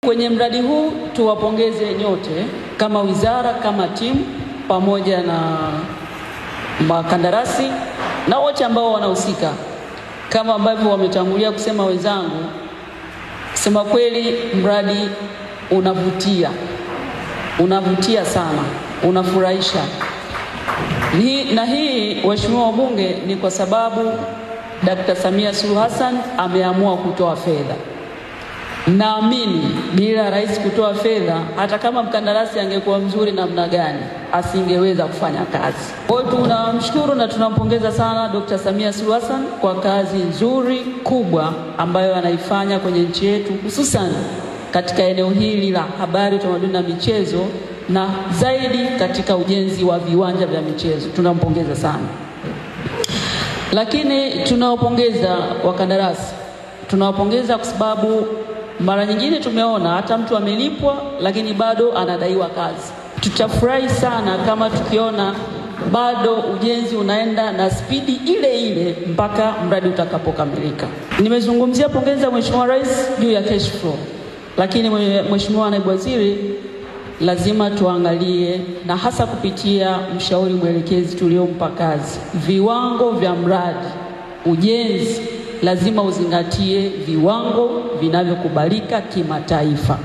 Kwenye mradi huu tuwapongeze nyote kama wizara, kama timu, pamoja na makandarasi na wote ambao wanahusika. Kama ambavyo wametangulia kusema wenzangu, kusema kweli mradi unavutia sana, unafurahisha. Hii waheshimiwa wabunge, ni kwa sababu Dr. Samia Suluhu Hassan ameamua kutoa fedha. Naamini bila rais kutoa fedha, hata kama mkandarasi angekuwa mzuri namna gani, asingeweza kufanya kazi. Kwa hiyo tunamshukuru na tunampongeza sana Dr. Samia Suluhu Hassan kwa kazi nzuri kubwa ambayo anaifanya kwenye nchi yetu, hususan katika eneo hili la habari, utamaduni na michezo, na zaidi katika ujenzi wa viwanja vya michezo. Tunampongeza sana. Lakini tunawapongeza wakandarasi. Tunawapongeza kwa sababu mara nyingine tumeona hata mtu amelipwa lakini bado anadaiwa kazi. Tutafurahi sana kama tukiona bado ujenzi unaenda na spidi ile ile mpaka mradi utakapokamilika. Nimezungumzia pongeza Mheshimiwa Rais juu ya cash flow. Lakini Mheshimiwa Naibu Waziri, lazima tuangalie, na hasa kupitia mshauri mwelekezi tuliompa kazi, viwango vya mradi ujenzi lazima uzingatie viwango vinavyokubalika kimataifa.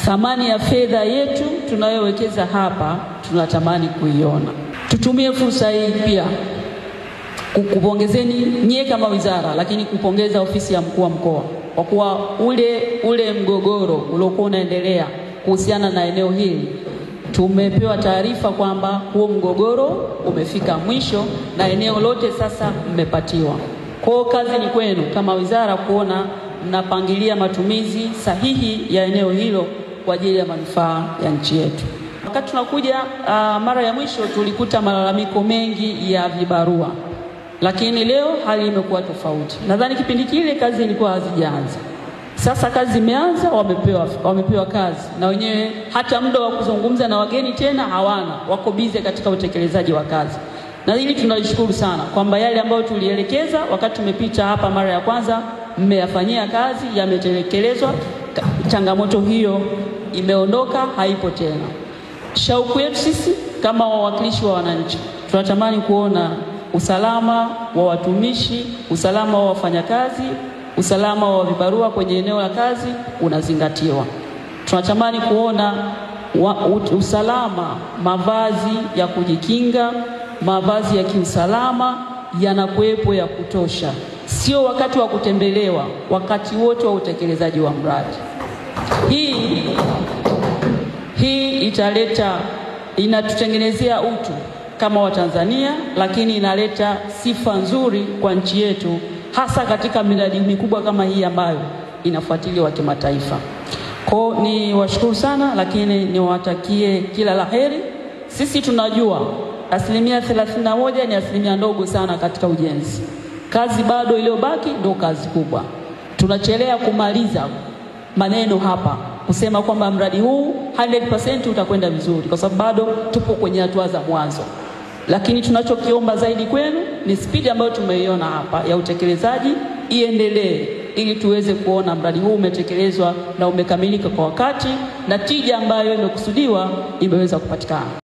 Thamani ya fedha yetu tunayowekeza hapa tunatamani kuiona. Tutumie fursa hii pia kukupongezeni nyie kama wizara, lakini kupongeza ofisi ya mkuu wa mkoa kwa kuwa ule mgogoro uliokuwa unaendelea kuhusiana na eneo hili, tumepewa taarifa kwamba huo mgogoro umefika mwisho na eneo lote sasa mmepatiwa. Kwa kazi ni kwenu kama wizara kuona mnapangilia matumizi sahihi ya eneo hilo kwa ajili ya manufaa ya nchi yetu. Wakati tunakuja mara ya mwisho tulikuta malalamiko mengi ya vibarua, lakini leo hali imekuwa tofauti. Nadhani kipindi kile kazi ilikuwa hazijaanza. Sasa kazi zimeanza, wamepewa kazi, na wenyewe hata muda wa kuzungumza na wageni tena hawana, wako bize katika utekelezaji wa kazi. Na hili tunalishukuru sana kwamba yale ambayo tulielekeza wakati tumepita hapa mara ya kwanza mmeyafanyia kazi, yametekelezwa. Changamoto hiyo imeondoka, haipo tena. Shauku yetu sisi kama wawakilishi wa wananchi, tunatamani kuona usalama wa watumishi, usalama wa wafanyakazi, usalama wa vibarua kwenye eneo la kazi unazingatiwa. Tunatamani kuona usalama, mavazi ya kujikinga, mavazi ya kiusalama yanakuwepo ya kutosha. Sio wakati wa kutembelewa, wakati wote wa utekelezaji wa mradi. Hii inatutengenezea utu kama Watanzania, lakini inaleta sifa nzuri kwa nchi yetu, hasa katika miradi mikubwa kama hii ambayo inafuatiliwa kimataifa. Kwa ni washukuru sana, lakini niwatakie kila laheri. Sisi tunajua 31% ni asilimia ndogo sana katika ujenzi. Kazi bado iliyobaki ndio kazi kubwa. Tunachelea kumaliza maneno hapa kusema kwamba mradi huu 100% utakwenda vizuri, kwa sababu bado tupo kwenye hatua za mwanzo. Lakini tunachokiomba zaidi kwenu ni spidi ambayo tumeiona hapa ya utekelezaji iendelee, ili tuweze kuona mradi huu umetekelezwa na umekamilika kwa wakati na tija ambayo imekusudiwa imeweza kupatikana.